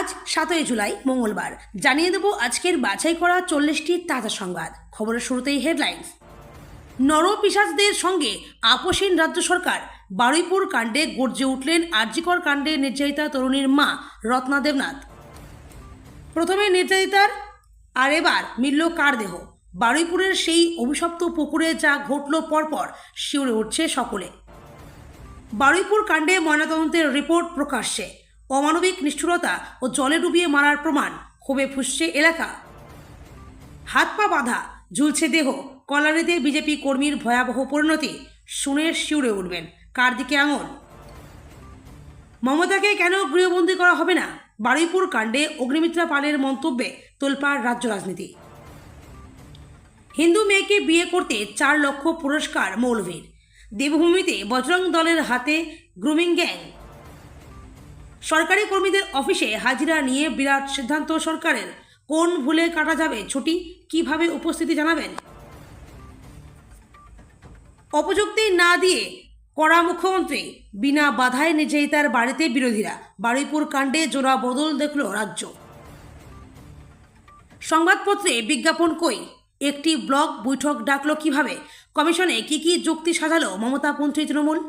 আজ 7ই জুলাই মঙ্গলবার জানিয়ে দেব আজকের বাছাই করা 40টি তাজা সংবাদ। খবরের শুরুতেই হেডলাইন্স। নরপিশাচদের সঙ্গে আপোষহীন রাজ্য সরকার। বারুইপুর কাণ্ডে গর্জে উঠলেন আরজিকর কাণ্ডে নির্যাতিতা তরুণীর মা রত্না দেবনাথ। প্রথমে নির্যাতিতার, আর এবার মিলল কার দেহ। বারুইপুরের সেই অভিশপ্ত পুকুরে যা ঘটল পরপর শিউরে উঠছে সকলে। বারুইপুর কাণ্ডে ময়নাতদন্তের রিপোর্ট প্রকাশ্যে। অমানবিক নিষ্ঠুরতা ও জলে ডুবিয়ে মারার প্রমাণ, ক্ষোভে ফুঁসছে এলাকা। হাত পা বাঁধা, ঝুলছে দেহ। কল্যাণীতে বিজেপি কর্মীর ভয়াবহ পরিণতি, শুনে শিউরে উঠবেন। কার দিকে আঙুল? মমতাকে কেন গৃহবন্দী করা হবে না? বারুইপুর কাণ্ডে অগ্নিমিত্রা পালের মন্তব্যে তোলপাড় রাজ্য রাজনীতি। হিন্দু মেয়েকে বিয়ে করতে 4 লক্ষ পুরস্কার মৌলভীর। দেবভূমিতে বজরং দলের হাতে গ্রুমিং গ্যাং। সরকারি কর্মীদের অফিসে হাজিরা নিয়ে বিরাট সিদ্ধান্ত সরকারের। কোন ভুলে কাটা যাবে ছুটি, কিভাবে উপস্থিতি জানাবেন? অপযুক্তি না দিয়ে কড়া মুখ্যমন্ত্রী, বিনা বাধায় নির্যাতিতার বাড়িতে বিরোধীরা। বারুইপুর কাণ্ডে জোড়া বদল দেখল রাজ্য। সংবাদপত্রে বিজ্ঞাপন কই? একটি ব্লক বৈঠক ডাকল কিভাবে? কমিশনে কি যুক্তি সাজালো মমতাপন্থী তৃণমূল?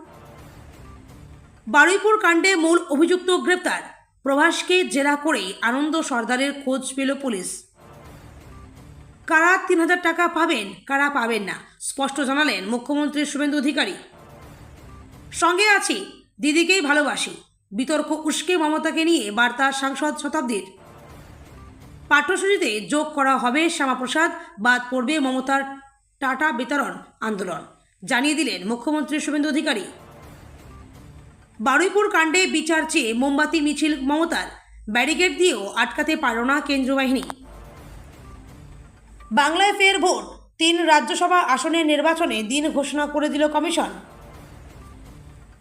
বারুইপুর কাণ্ডে মূল অভিযুক্ত গ্রেপ্তার। প্রভাসকে জেরা করেই আনন্দ সর্দারের খোঁজ পেল পুলিশ। কারা 3000 টাকা পাবেন, কারা পাবেন না, স্পষ্ট জানালেন মুখ্যমন্ত্রী শুভেন্দু অধিকারী। সঙ্গে আছি, দিদিকেই ভালোবাসি। বিতর্ক উস্কে মমতাকে নিয়ে বার্তা সাংসদ শতাব্দীর। পাঠ্যসূচিতে যোগ করা হবে শ্যামাপ্রসাদ, বাদ পড়বে মমতার টাটা বিতরণ আন্দোলন, জানিয়ে দিলেন মুখ্যমন্ত্রী শুভেন্দু অধিকারী। বারুইপুর কাণ্ডে বিচার চেয়ে মোমবাতি মিছিল মমতার। ব্যারিকেড দিয়েও আটকাতে পারল না কেন্দ্রীয় বাহিনী। বাংলায় ফের ভোট। 3 রাজ্যসভা আসনের নির্বাচনে দিন ঘোষণা করে দিল কমিশন।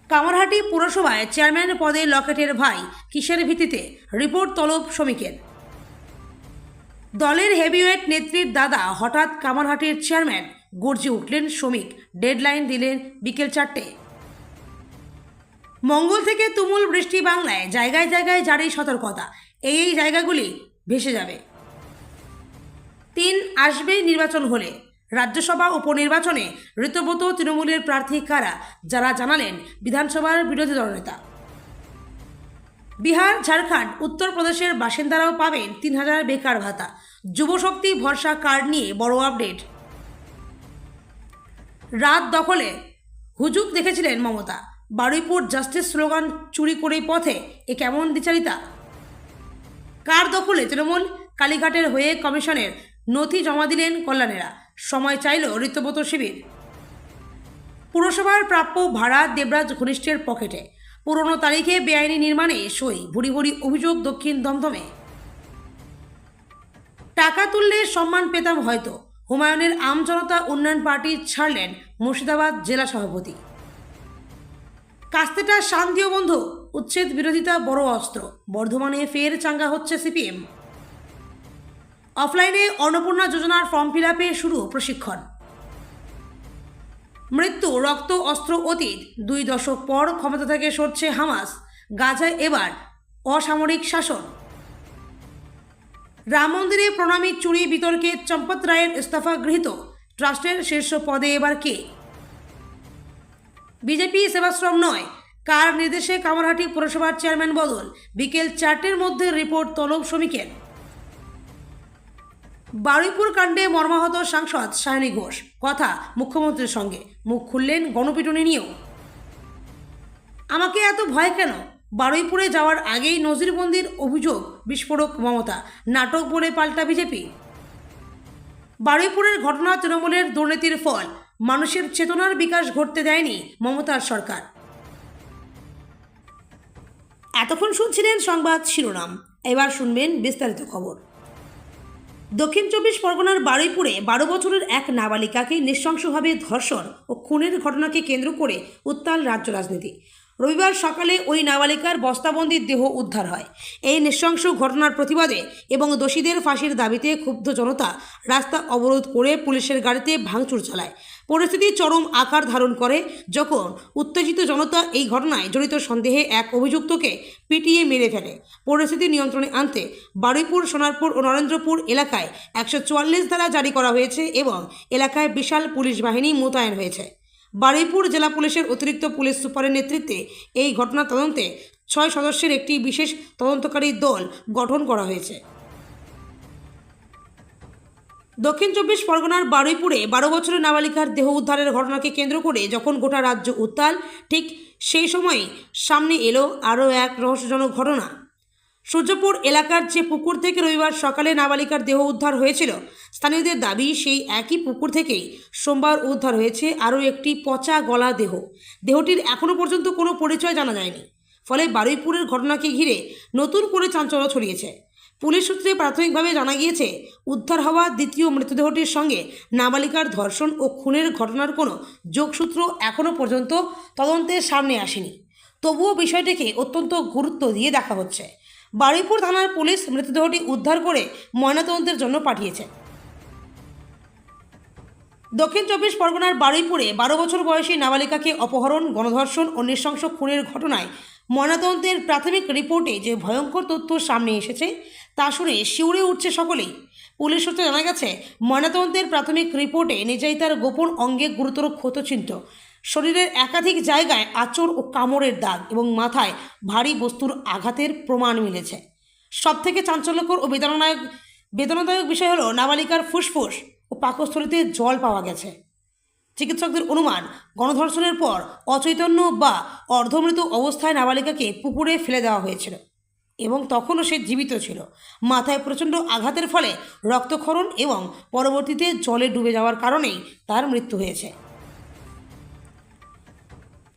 কামারহাটি পুরসভায় চেয়ারম্যান পদে লকেটের ভাই, কিসের ভিত্তিতে? রিপোর্ট তলব শ্রমিকের। দলের হেভিওয়েট নেত্রীর দাদা হঠাৎ কামারহাটির চেয়ারম্যান, গর্জে উঠলেন শ্রমিক। ডেডলাইন দিলেন বিকেল 4টে। মঙ্গল থেকে তুমুল বৃষ্টি বাংলায়, জায়গায় জায়গায় জারি সতর্কতা। এই জায়গাগুলি ভেসে যাবে। 3 আসবেই নির্বাচন হলে। রাজ্যসভা উপনির্বাচনে ঋতব্রত তৃণমূলের প্রার্থী কারা, যারা জানালেন বিধানসভার বিরোধী দলনেতা। বিহার, ঝাড়খণ্ড, উত্তরপ্রদেশের বাসিন্দারাও পাবেন 3000 বেকার ভাতা। যুবশক্তি ভরসা কার্ড নিয়ে বড় আপডেট। রাত দখলে হুজুগ দেখেছিলেন মমতা। বারুইপুর জাস্টিস স্লোগান চুরি করেই পথে, এ কেমন দ্বিচারিতা? কার দখলে তৃণমূল? কালীঘাটের হয়ে কমিশনের নথি জমা দিলেন কল্যাণেরা। সময় চাইল ঋতব্রত শিবির। পুরসভার প্রাপ্য ভাড়া দেবরাজ ঘনিষ্ঠের পকেটে। পুরনো তারিখে বেআইনি নির্মাণে সই, ভুরি ভুরি অভিযোগ দক্ষিণ দমদমে। টাকা তুললে সম্মান পেতাম হয়তো, হুমায়ুনের আমজনতা উন্নয়ন পার্টি ছাড়লেন মুর্শিদাবাদ জেলা সভাপতি। কাস্তেটা শান্তিও বন্ধু, উচ্ছেদ বিরোধিতা বড় অস্ত্র। বর্ধমানে ফের চাঙ্গা হচ্ছে সিপিএম। অফলাইনে অন্নপূর্ণা যোজনার ফর্ম ফিল-আপে শুরু প্রশিক্ষণ। মৃত্যু, রক্ত, অস্ত্র অতীত। 2 দশক পর ক্ষমতা থেকে সরছে হামাস। গাজায় এবার অসামরিক শাসন। রাম মন্দিরে প্রণামী চুরি বিতর্কে চম্পত রায়ের ইস্তফা গৃহীত। ট্রাস্টের শীর্ষ পদে এবার কে? বিজেপি সেবাশ্রম নয়, কার নির্দেশে কামারহাটি পুরসভার চেয়ারম্যান বদল? বিকেল 4টের মধ্যে রিপোর্ট তলব শ্রমিকের। বারুইপুর কাণ্ডে মর্মাহত সাংসদ সায়নী ঘোষ। কথা মুখ্যমন্ত্রীর সঙ্গে, মুখ খুললেন গণপিটুনি নিয়েও। আমাকে এত ভয় কেন? বারুইপুরে যাওয়ার আগেই নজিরবন্দির অভিযোগ, বিস্ফোরক মমতা। নাটক বলে পাল্টা বিজেপি। বারুইপুরের ঘটনা তৃণমূলের দুর্নীতির ফল। মানুষের চেতনার বিকাশ ঘটতে দেয়নি মমতার সরকার। এতক্ষণ শুনছিলেন সংবাদ শিরোনাম, এবার শুনবেন বিস্তারিত খবর। দক্ষিণ 24 পরগনার বারুইপুরে 12 বছরের এক নাবালিকাকে নৃশংসভাবে ধর্ষণ ও খুনের ঘটনাকে কেন্দ্র করে উত্তাল রাজ্য রাজনীতি। রবিবার সকালে ওই নাবালিকার বস্তাবন্দির দেহ উদ্ধার হয়। এই নৃশংস ঘটনার প্রতিবাদে এবং দোষীদের ফাঁসির দাবিতে ক্ষুব্ধ জনতা রাস্তা অবরোধ করে পুলিশের গাড়িতে ভাঙচুর চালায়। পরিস্থিতি চরম আকার ধারণ করে যখন উত্তেজিত জনতা এই ঘটনায় জড়িত সন্দেহে এক অভিযুক্তকে পিটিয়ে মেরে ফেলে। পরিস্থিতি নিয়ন্ত্রণে আনতে বারুইপুর, সোনারপুর ও নরেন্দ্রপুর এলাকায় 144 ধারা জারি করা হয়েছে এবং এলাকায় বিশাল পুলিশ বাহিনী মোতায়েন হয়েছে। বারুইপুর জেলা পুলিশের অতিরিক্ত পুলিশ সুপারের নেতৃত্বে এই ঘটনা তদন্তে 6 সদস্যের একটি বিশেষ তদন্তকারী দল গঠন করা হয়েছে। দক্ষিণ 24 পরগনার বারুইপুরে 12 বছরের নাবালিকার দেহ উদ্ধারের ঘটনাকে কেন্দ্র করে যখন গোটা রাজ্য উত্তাল, ঠিক সেই সময়ই সামনে এলো আরও এক রহস্যজনক ঘটনা। সূর্যপুর এলাকার যে পুকুর থেকে রবিবার সকালে নাবালিকার দেহ উদ্ধার হয়েছিল, স্থানীয়দের দাবি সেই একই পুকুর থেকেই সোমবার উদ্ধার হয়েছে আরও একটি পচা গলা দেহ। দেহটির এখনও পর্যন্ত কোনো পরিচয় জানা যায়নি। ফলে বারুইপুরের ঘটনাকে ঘিরে নতুন করে চাঞ্চল্য ছড়িয়েছে। পুলিশ সূত্রে প্রাথমিকভাবে জানা গিয়েছে, উদ্ধার হওয়া দ্বিতীয় মৃতদেহটির সঙ্গে নাবালিকার ধর্ষণ ও খুনের ঘটনার কোনো যোগসূত্র এখনও পর্যন্ত তদন্তের সামনে আসেনি। তবুও বিষয়টিকে অত্যন্ত গুরুত্ব দিয়ে দেখা হচ্ছে। বারুইপুর থানার পুলিশ মৃতদেহটি উদ্ধার করে ময়নাতদন্তের জন্য পাঠিয়েছে। দক্ষিণ 24 পরগনার বারুইপুরে 12 বছর বয়সী নাবালিকাকে অপহরণ, গণধর্ষণ ও নৃশংস খুনের ঘটনায় ময়নাতদন্তের প্রাথমিক রিপোর্টে যে ভয়ঙ্কর তথ্য সামনে এসেছে তা শুনে শিউরে উঠছে সকলেই। পুলিশ সূত্রে জানা গেছে, ময়নাতদন্তের প্রাথমিক রিপোর্টে নির্যাতিতার গোপন অঙ্গে গুরুতর ক্ষতচিহ্ন, শরীরের একাধিক জায়গায় আঁচড় ও কামড়ের দাগ এবং মাথায় ভারী বস্তুর আঘাতের প্রমাণ মিলেছে। সবথেকে চাঞ্চল্যকর ও বেদনাদায়ক বিষয় হলো নাবালিকার ফুসফুস ও পাকস্থলীতে জল পাওয়া গেছে। চিকিৎসকদের অনুমান, গণধর্ষণের পর অচৈতন্য বা অর্ধমৃত অবস্থায় নাবালিকাকে পুকুরে ফেলে দেওয়া হয়েছিল এবং তখনও সে জীবিত ছিল। মাথায় প্রচণ্ড আঘাতের ফলে রক্তক্ষরণ এবং পরবর্তীতে জলে ডুবে যাওয়ার কারণেই তার মৃত্যু হয়েছে।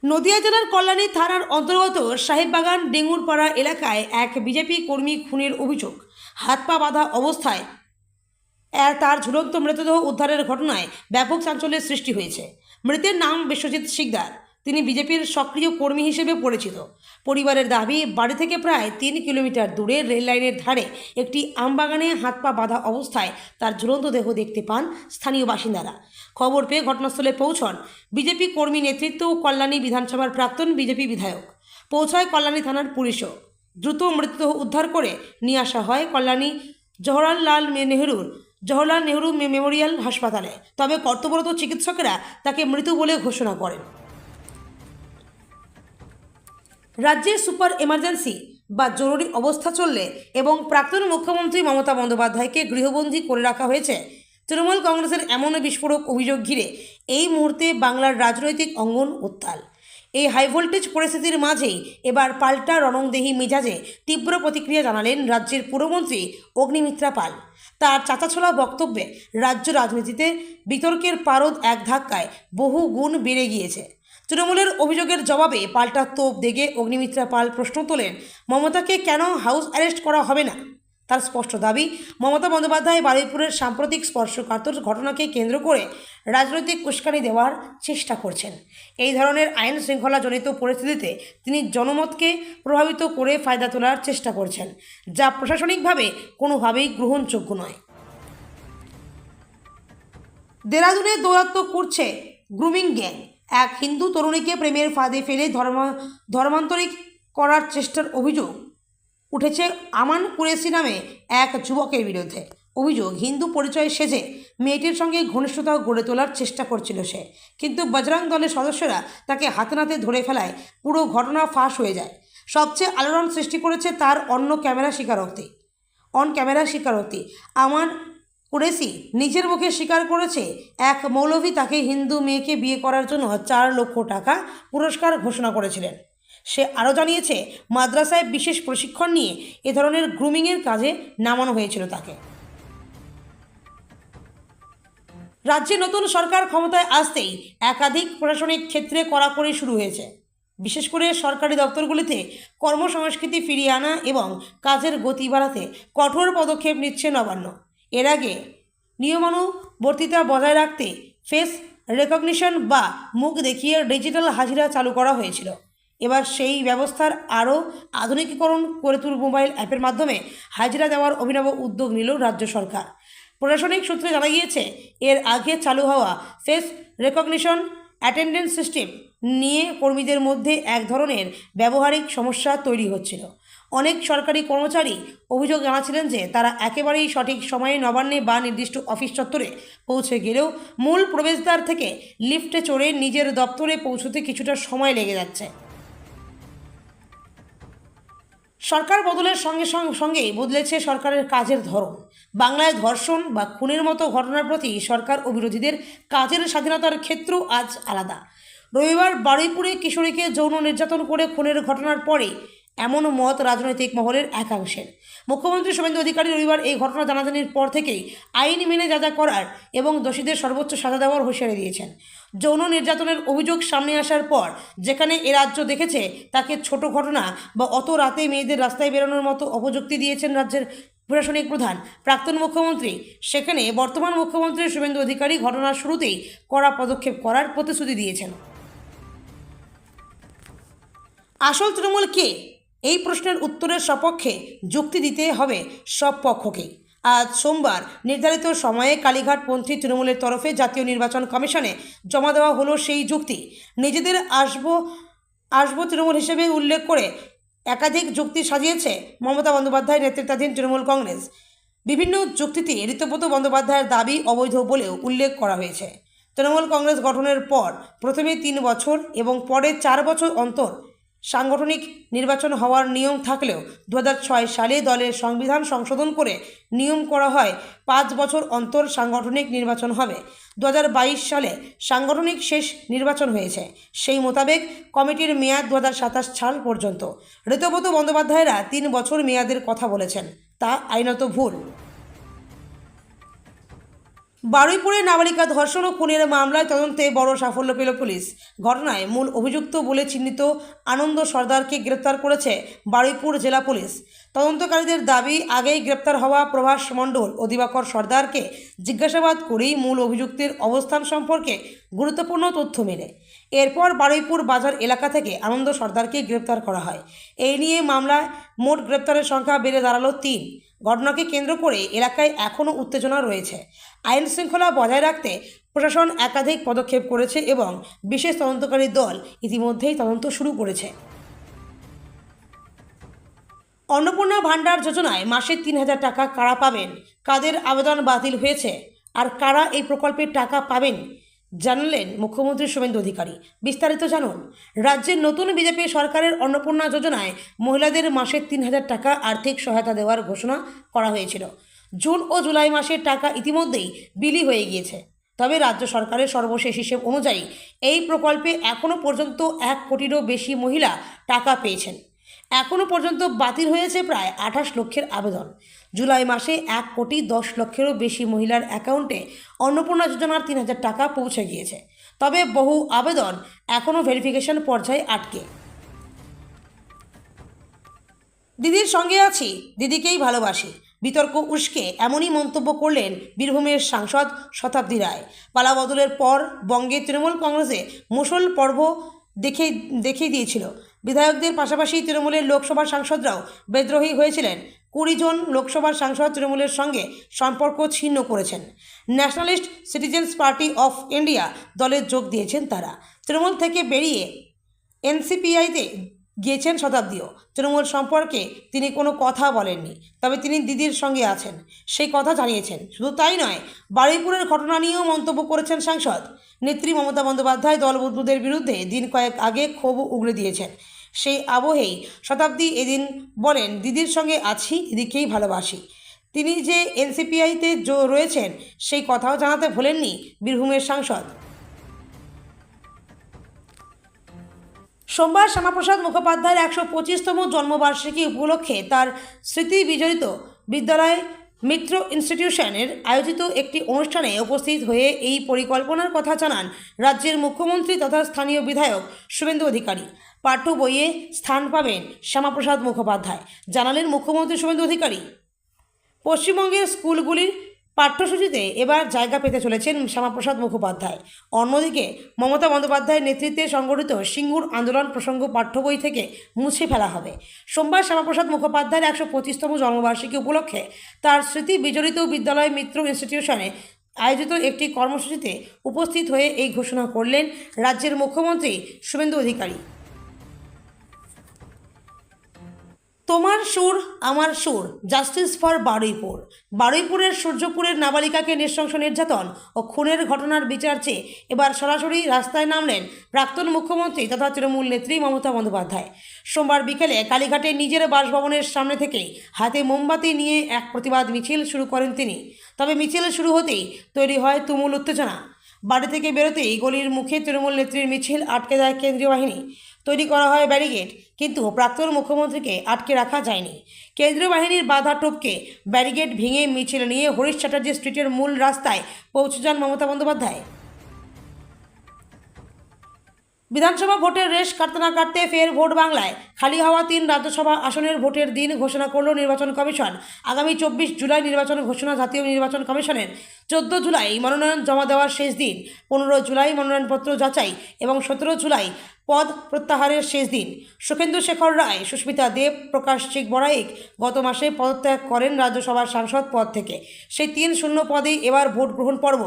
নদিয়া জেলার কল্যাণী থানার অন্তর্গত সাহেববাগান ডেঙ্গুরপাড়া এলাকায় এক বিজেপি কর্মী খুনের অভিযোগ। হাত পা বাঁধা অবস্থায় তার ঝুলন্ত মৃতদেহ উদ্ধারের ঘটনায় ব্যাপক চাঞ্চল্যের সৃষ্টি হয়েছে। মৃতের নাম বিশ্বজিৎ শিকদার। তিনি বিজেপির সক্রিয় কর্মী হিসেবে পরিচিত। পরিবারের দাবি, বাড়ি থেকে প্রায় 3 কিলোমিটার দূরে রেল লাইনের ধারে একটি আমবাগানে হাত পা বাঁধা অবস্থায় তার ঝুলন্ত দেহ দেখতে পান স্থানীয় বাসিন্দারা। খবর পেয়ে ঘটনাস্থলে পৌঁছন বিজেপি কর্মী নেতৃত্ব ও কল্যাণী বিধানসভার প্রাক্তন বিজেপি বিধায়ক। পৌঁছায় কল্যাণী থানার পুলিশও। দ্রুত মৃতদেহ উদ্ধার করে নিয়ে আসা হয় কল্যাণী জওহরলাল নেহরু মেমোরিয়াল হাসপাতালে। তবে কর্তব্যরত চিকিৎসকেরা তাকে মৃত বলে ঘোষণা করেন। রাজ্যে সুপার এমার্জেন্সি বা জরুরি অবস্থা চললে এবং প্রাক্তন মুখ্যমন্ত্রী মমতা বন্দ্যোপাধ্যায়কে গৃহবন্দী করে রাখা হয়েছে, তৃণমূল কংগ্রেসের এমন বিস্ফোরক অভিযোগ ঘিরে এই মুহূর্তে বাংলার রাজনৈতিক অঙ্গন উত্তাল। এই হাইভোল্টেজ পরিস্থিতির মাঝেই এবার পাল্টা রণংদেহী মেজাজে তীব্র প্রতিক্রিয়া জানালেন রাজ্যের পুরমন্ত্রী অগ্নিমিত্রা পাল। তার চাঁচাছোলা বক্তব্যে রাজ্য রাজনীতিতে বিতর্কের পারদ এক ধাক্কায় বহু গুণ বেড়ে গিয়েছে। তৃণমূলের অভিযোগের জবাবে পাল্টা তোপ দেগে অগ্নিমিত্রা পাল প্রশ্ন তোলেন, মমতাকে কেন হাউস অ্যারেস্ট করা হবে না? তার স্পষ্ট দাবি, মমতা বন্দ্যোপাধ্যায় বারুইপুরের সাম্প্রতিক স্পর্শকাতর ঘটনাকে কেন্দ্র করে রাজনৈতিক উস্কানি দেওয়ার চেষ্টা করছেন। এই ধরনের আইন শৃঙ্খলাজনিত পরিস্থিতিতে তিনি জনমতকে প্রভাবিত করে ফায়দা তোলার চেষ্টা করছেন, যা প্রশাসনিকভাবে কোনোভাবেই গ্রহণযোগ্য নয়। দেরাদুনে দৌরাত্ম্য করছে গ্রুমিং গ্যাং। এক হিন্দু তরুণীকে প্রেমের ফাঁদে ফেলে ধর্মান্তরিক করার চেষ্টার অভিযোগ উঠেছে আমান কুরেশি নামে এক যুবকের বিরুদ্ধে। অভিযোগ, হিন্দু পরিচয় সেজে মেয়েটির সঙ্গে ঘনিষ্ঠতা গড়ে তোলার চেষ্টা করছিল সে, কিন্তু বজরং দলের সদস্যরা তাকে হাতে নাতে ধরে ফেলায় পুরো ঘটনা ফাঁস হয়ে যায়। সবচেয়ে আলোড়ন সৃষ্টি করেছে তার অন ক্যামেরা স্বীকারোক্তি। আমান কুরেশি নিজের মুখে স্বীকার করেছে, এক মৌলভী তাকে হিন্দু মেয়েকে বিয়ে করার জন্য 4 লক্ষ টাকা পুরস্কার ঘোষণা করেছিলেন। সে আরও জানিয়েছে, মাদ্রাসায় বিশেষ প্রশিক্ষণ নিয়ে এ ধরনের গ্রুমিংয়ের কাজে নামানো হয়েছিল তাকে। রাজ্যে নতুন সরকার ক্ষমতায় আসতেই একাধিক প্রশাসনিক ক্ষেত্রে কড়াকড়ি শুরু হয়েছে। বিশেষ করে সরকারি দপ্তরগুলিতে কর্মসংস্কৃতি ফিরিয়ে আনা এবং কাজের গতি বাড়াতে কঠোর পদক্ষেপ নিচ্ছে নবান্ন। এর আগে নিয়মানুবর্তিতা বজায় রাখতে ফেস রেকগনিশন বা মুখ দেখিয়ে ডিজিটাল হাজিরা চালু করা হয়েছিল। এবার সেই ব্যবস্থার আরও আধুনিকীকরণ করে মোবাইল অ্যাপের মাধ্যমে হাজিরা দেওয়ার অভিনব উদ্যোগ নিল রাজ্য সরকার। প্রশাসনিক সূত্রে জানা গিয়েছে, এর আগে চালু হওয়া ফেস রেকগনিশন অ্যাটেন্ডেন্স সিস্টেম নিয়ে কর্মীদের মধ্যে এক ধরনের ব্যবহারিক সমস্যা তৈরি হচ্ছিল। অনেক সরকারি কর্মচারী অভিযোগ জানাচ্ছিলেন যে তারা একেবারেই সঠিক সময়ে নবান্নে বা নির্দিষ্ট অফিস চত্বরে পৌঁছে গেলেও মূল প্রবেশদ্বার থেকে লিফটে চড়ে নিজের দপ্তরে পৌঁছতে কিছুটা সময় লেগে যাচ্ছে। সরকার বদলের সঙ্গেই বদলেছে সরকারের কাজের ধরন। বাংলায় ধর্ষণ বা খুনের মতো ঘটনার প্রতি সরকার ও বিরোধীদের কাজের স্বাধীনতার ক্ষেত্র আজ আলাদা। রবিবার বারুইপুরে কিশোরীকে যৌন নির্যাতন করে খুনের ঘটনার পরে এমন মত রাজনৈতিক মহলের একাংশের। মুখ্যমন্ত্রী শুভেন্দু অধিকারী রবিবার এই ঘটনা জানাজানির পর থেকেই আইন মেনে যা করার এবং দোষীদের সর্বোচ্চ সাজা দেওয়ার হুঁশিয়ারি দিয়েছেন। যৌন নির্যাতনের অভিযোগ সামনে আসার পর যেখানে এ রাজ্য দেখেছে তাকে ছোট ঘটনা বা অত রাতে মেয়েদের রাস্তায় বেরোনোর মতো অপযুক্তি দিয়েছেন রাজ্যের প্রশাসনিক প্রধান প্রাক্তন মুখ্যমন্ত্রী, সেখানে বর্তমান মুখ্যমন্ত্রী শুভেন্দু অধিকারী ঘটনার শুরুতেই কড়া পদক্ষেপ করার প্রতিশ্রুতি দিয়েছেন। আসল তৃণমূল কে? এই প্রশ্নের উত্তরের সপক্ষে যুক্তি দিতে হবে সব পক্ষকেই। আজ সোমবার নির্ধারিত সময়ে কালীঘাটপন্থী তৃণমূলের তরফে জাতীয় নির্বাচন কমিশনে জমা দেওয়া হলো সেই যুক্তি। নিজেদের আসবো তৃণমূল হিসেবে উল্লেখ করে একাধিক যুক্তি সাজিয়েছে মমতা বন্দ্যোপাধ্যায়ের নেতৃত্বাধীন তৃণমূল কংগ্রেস। বিভিন্ন যুক্তিতে ঋতুব্রত বন্দ্যোপাধ্যায়ের দাবি অবৈধ বলেও উল্লেখ করা হয়েছে। তৃণমূল কংগ্রেস গঠনের পর প্রথমে 3 বছর এবং পরে 4 বছর অন্তর সাংগঠনিক নির্বাচন হওয়ার নিয়ম থাকলেও 2006 সালে দলের সংবিধান সংশোধন করে নিয়ম করা হয় 5 বছর অন্তর সাংগঠনিক নির্বাচন হবে। 2022 সালে সাংগঠনিক শেষ নির্বাচন হয়েছে। সেই মোতাবেক কমিটির মেয়াদ 2027 সাল পর্যন্ত। ঋতুব্রত বন্দ্যোপাধ্যায়রা 3 বছর মেয়াদের কথা বলেছেন, তা আইনত ভুল। বারুইপুরে নাবালিকা ধর্ষণ ও খুনের মামলায় তদন্তে বড় সাফল্য পেল পুলিশ। ঘটনায় মূল অভিযুক্ত বলে চিহ্নিত আনন্দ সর্দারকে গ্রেপ্তার করেছে বারুইপুর জেলা পুলিশ। তদন্তকারীদের দাবি, আগেই গ্রেপ্তার হওয়া প্রভাস মণ্ডল ও দিবাকর সর্দারকে জিজ্ঞাসাবাদ করেই মূল অভিযুক্তের অবস্থান সম্পর্কে গুরুত্বপূর্ণ তথ্য মেলে। এরপর বারুইপুর বাজার এলাকা থেকে আনন্দ সর্দারকে গ্রেপ্তার করা হয়। এই নিয়ে মামলায় মোট গ্রেপ্তারের সংখ্যা বেড়ে দাঁড়ালো 3। ঘটনাকে কেন্দ্র করে এলাকায় এখনও উত্তেজনা রয়েছে। আইন শৃঙ্খলা বজায় রাখতে প্রশাসন একাধিক পদক্ষেপ করেছে এবং বিশেষ তদন্তকারী দল ইতিমধ্যেই তদন্ত শুরু করেছে। অন্নপূর্ণা ভাণ্ডার যোজনায় মাসে 3000 টাকা কারা পাবেন? কাদের আবেদন বাতিল হয়েছে আর কারা এই প্রকল্পের টাকা পাবেন জানালেন মুখ্যমন্ত্রী শুভেন্দু অধিকারী। বিস্তারিত জানুন। রাজ্যের নতুন বিজেপি সরকারের অন্নপূর্ণা যোজনায় মহিলাদের মাসে 3000 টাকা আর্থিক সহায়তা দেওয়ার ঘোষণা করা হয়েছিল। জুন ও জুলাই মাসের টাকা ইতিমধ্যেই বিলি হয়ে গিয়েছে। তবে রাজ্য সরকারের সর্বশেষ হিসেব অনুযায়ী এই প্রকল্পে এখনও পর্যন্ত 1 কোটিরও বেশি মহিলা টাকা পেয়েছেন। এখনও পর্যন্ত বাতিল হয়েছে প্রায় 28 লক্ষের আবেদন। জুলাই মাসে 1 কোটি 10 লক্ষেরও বেশি মহিলার অ্যাকাউন্টে অন্নপূর্ণা যোজনার 3000 টাকা পৌঁছে গিয়েছে। তবে বহু আবেদন এখনও ভেরিফিকেশন পর্যায়ে আটকে। দিদির সঙ্গে আছি, দিদিকেই ভালোবাসি, বিতর্ক উস্কে এমনই মন্তব্য করলেন বীরভূমের সাংসদ শতাব্দী রায়। পালাবদলের পর বঙ্গে তৃণমূল কংগ্রেসে মুষল পর্ব দেখিয়ে দিয়েছিল। বিধায়কদের পাশাপাশি তৃণমূলের লোকসভার সাংসদরাও বিদ্রোহী হয়েছিলেন। 20 জন লোকসভার সাংসদ তৃণমূলের সঙ্গে সম্পর্ক ছিন্ন করেছেন। Nationalist citizens party of India দলে যোগ দিয়েছেন তারা। তৃণমূল থেকে বেরিয়ে এনসিপিআইতে গিয়েছেন শতাব্দীও। তৃণমূল সম্পর্কে তিনি কোনো কথা বলেননি, তবে তিনি দিদির সঙ্গে আছেন সেই কথা জানিয়েছেন। শুধু তাই নয়, বারুইপুরের ঘটনা নিয়েও মন্তব্য করেছেন সাংসদ। নেত্রী মমতা বন্দ্যোপাধ্যায় দলবদলুদের বিরুদ্ধে দিন কয়েক আগে ক্ষোভ উগরে দিয়েছেন। সেই আবহেই শতাব্দী এদিন বলেন, দিদির সঙ্গে আছি, দিদিকেই ভালোবাসি। তিনি যে এনসিপিআইতে রয়েছেন সেই কথাও জানাতে ভোলেননি বীরভূমের সাংসদ। সোমবার শ্যামাপ্রসাদ মুখোপাধ্যায়ের 125তম জন্মবার্ষিকী উপলক্ষে তার স্মৃতি বিজড়িত বিদ্যালয় মিত্র ইনস্টিটিউশনের আয়োজিত একটি অনুষ্ঠানে উপস্থিত হয়ে এই পরিকল্পনার কথা জানান রাজ্যের মুখ্যমন্ত্রী তথা স্থানীয় বিধায়ক শুভেন্দু অধিকারী। পাঠ্য বইয়ে স্থান পাবেন শ্যামাপ্রসাদ মুখোপাধ্যায়, জানালেন মুখ্যমন্ত্রী শুভেন্দু অধিকারী। পশ্চিমবঙ্গের স্কুলগুলির পাঠ্যসূচিতে এবার জায়গা পেতে চলেছেন শ্যামাপ্রসাদ মুখোপাধ্যায়। অন্যদিকে মমতা বন্দ্যোপাধ্যায়ের নেতৃত্বে সংগঠিত সিঙ্গুর আন্দোলন প্রসঙ্গ পাঠ্য বই থেকে মুছে ফেলা হবে। সোমবার শ্যামাপ্রসাদ মুখোপাধ্যায়ের 125তম জন্মবার্ষিকী উপলক্ষে তার স্মৃতি বিজড়িত বিদ্যালয় মিত্র ইনস্টিটিউশনে আয়োজিত একটি কর্মসূচিতে উপস্থিত হয়ে এই ঘোষণা করলেন রাজ্যের মুখ্যমন্ত্রী শুভেন্দু অধিকারী। তোমার সুর আমার সুর, জাস্টিস ফর বারুইপুর। বারুইপুরের সূর্যপুরের নাবালিকাকে নৃশংস নির্যাতন ও খুনের ঘটনার বিচার চেয়ে এবার সরাসরি রাস্তায় নামলেন প্রাক্তন মুখ্যমন্ত্রী তথা তৃণমূল নেত্রী মমতা বন্দ্যোপাধ্যায়। সোমবার বিকেলে কালীঘাটে নিজের বাসভবনের সামনে থেকেই হাতে মোমবাতি নিয়ে এক প্রতিবাদ মিছিল শুরু করেন তিনি। তবে মিছিল শুরু হতেই তৈরি হয় তুমুল উত্তেজনা। বাড়ি থেকে বেরোতেই গলির মুখে তৃণমূল নেত্রীর মিছিল আটকে দেয় কেন্দ্রীয় বাহিনী। তৈরি করা হয় ব্যারিকেড, কিন্তু প্রাক্তন মুখ্যমন্ত্রীকে আটকে রাখা যায়নি। কেন্দ্রীয় বাহিনীর বাধা টপকে ব্যারিকেড ভেঙে মিছিল নিয়ে হরিশ চ্যাটার্জি স্ট্রিটের মূল রাস্তায় পৌঁছে যান মমতা বন্দ্যোপাধ্যায়। বিধানসভা ভোটের রেশ কাটতে না কাটতে ফের ভোট বাংলায়। খালি হওয়া 3 রাজ্যসভা আসনের ভোটের দিন ঘোষণা করল নির্বাচন কমিশন। আগামী 24 জুলাই নির্বাচন ঘোষণা। জাতীয় নির্বাচন কমিশনের 14 জুলাই মনোনয়ন জমা দেওয়ার শেষ দিন, 15 জুলাই মনোনয়নপত্র যাচাই এবং 17 জুলাই পদ প্রত্যাহারের শেষ দিন। সুখেন্দু শেখর রায়, সুস্মিতা দেব, প্রকাশ চিক বড়াইক গত মাসে পদত্যাগ করেন রাজ্যসভার সাংসদ পদ থেকে। সেই 3 শূন্য পদেই এবার ভোট গ্রহণ পর্ব।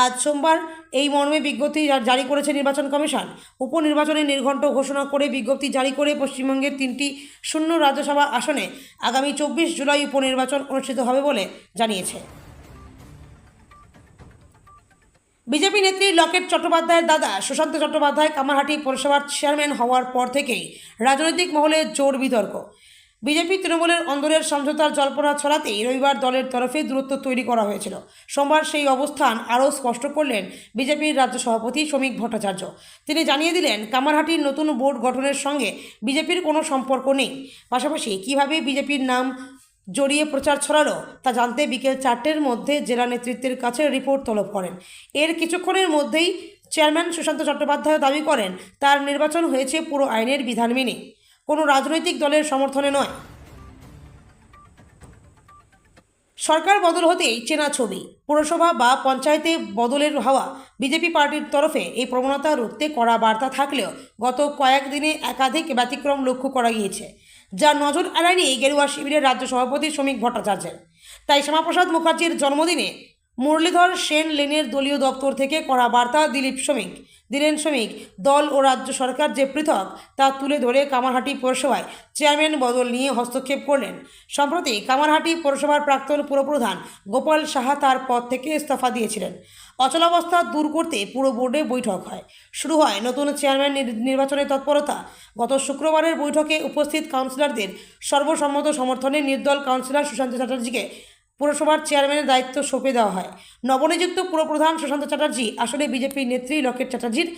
আজ সোমবার এই মর্মে বিজ্ঞপ্তি জারি করেছে নির্বাচন কমিশন। উপনির্বাচনের নির্ঘণ্ট ঘোষণা করে বিজ্ঞপ্তি জারি করে পশ্চিমবঙ্গের 3টি শূন্য রাজ্যসভা আসনে আগামী 24 জুলাই উপনির্বাচন অনুষ্ঠিত হবে বলে জানিয়েছে। বিজেপি নেত্রী লকেট চট্টোপাধ্যায়ের দাদা সুশান্ত চট্টোপাধ্যায় কামারহাটি পৌরসভার চেয়ারম্যান হওয়ার পর থেকেই রাজনৈতিক মহলে জোর বিতর্ক। বিজেপি তৃণমূলের অন্দরের সমঝোতার জল্পনা ছড়াতেই রবিবার দলের তরফে দূরত্ব তৈরি করা হয়েছিল। সোমবার সেই অবস্থান আরও স্পষ্ট করলেন বিজেপির রাজ্য সভাপতি শ্রমিক ভট্টাচার্য। তিনি জানিয়ে দিলেন, কামারহাটির নতুন বোর্ড গঠনের সঙ্গে বিজেপির কোনো সম্পর্ক নেই। পাশাপাশি কীভাবে বিজেপির নাম জড়িয়ে প্রচার ছড়ালো তা জানতে বিকেল 4টের মধ্যে জেলা নেতৃত্বের কাছে রিপোর্ট তলব করেন। এর কিছুক্ষণের মধ্যেই চেয়ারম্যান সুশান্ত চট্টোপাধ্যায় দাবি করেন, তার নির্বাচন হয়েছে পুরো আইনের বিধান মেনে, কোনো রাজনৈতিক দলের সমর্থনে নয়। সরকার বদল হতেই চেনা ছবি। পুরসভা বা পঞ্চায়েতে বদলের হাওয়া। বিজেপি পার্টির তরফে এই প্রবণতা রুখতে কড়া বার্তা থাকলেও গত কয়েকদিনে একাধিক ব্যতিক্রম লক্ষ্য করা গিয়েছে, যা নজর এড়ায়নি গেরুয়া শিবিরের রাজ্য সভাপতি শ্রমিক ভট্টাচার্যের। তাই শ্যামাপ্রসাদ মুখার্জির জন্মদিনে মুরলীধর সেন লেনের দলীয় দপ্তর থেকে কড়া বার্তা দিলেন শ্রমিক। দল ও রাজ্য সরকার যে পৃথক তা তুলে ধরে কামারহাটি পৌরসভায় চেয়ারম্যান বদল নিয়ে হস্তক্ষেপ করলেন। সম্প্রতি কামারহাটি পৌরসভার প্রাক্তন পুরপ্রধান গোপাল সাহা তার পদ থেকে ইস্তফা দিয়েছিলেন। অচলাবস্থা দূর করতে পুরো বোর্ডে বৈঠক হয়। শুরু হয় নতুন চেয়ারম্যান নির্বাচনের তৎপরতা। গত শুক্রবারের বৈঠকে উপস্থিত কাউন্সিলরদের সর্বসম্মত সমর্থনে নির্দল কাউন্সিলর সুশান্ত চ্যাটার্জিকে পুরসভার চেয়ারম্যানের দায়িত্ব সঁপে দেওয়া হয়। নবনিযুক্ত পুরপ্রধান সুশান্ত চ্যাটার্জি আসলে বিজেপি নেত্রী লকেট চ্যাটার্জির